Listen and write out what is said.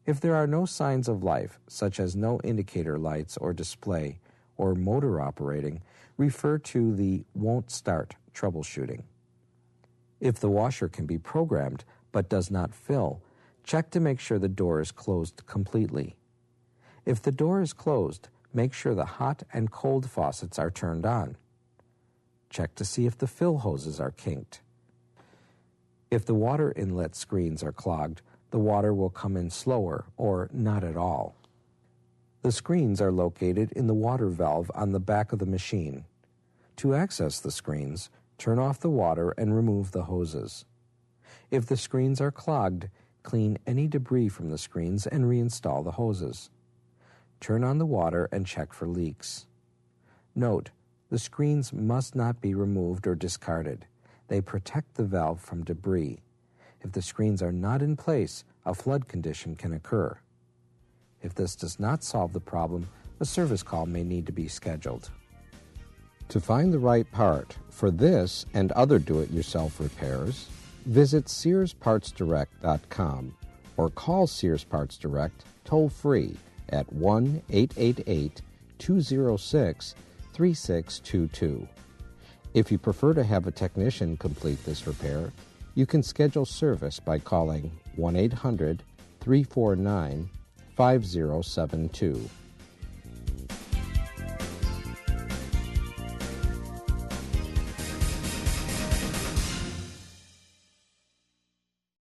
If there are no signs of life, such as no indicator lights or display, or motor operating, refer to the won't start troubleshooting. If the washer can be programmed but does not fill, check to make sure the door is closed completely. If the door is closed, make sure the hot and cold faucets are turned on. Check to see if the fill hoses are kinked. If the water inlet screens are clogged, the water will come in slower or not at all. The screens are located in the water valve on the back of the machine. To access the screens, turn off the water and remove the hoses. If the screens are clogged, clean any debris from the screens and reinstall the hoses. Turn on the water and check for leaks. Note, the screens must not be removed or discarded. They protect the valve from debris. If the screens are not in place, a flood condition can occur. If this does not solve the problem, a service call may need to be scheduled. To find the right part for this and other do-it-yourself repairs, visit SearsPartsDirect.com or call Sears Parts Direct toll-free at 1-888-206-3622. If you prefer to have a technician complete this repair, you can schedule service by calling 1-800-349-5072.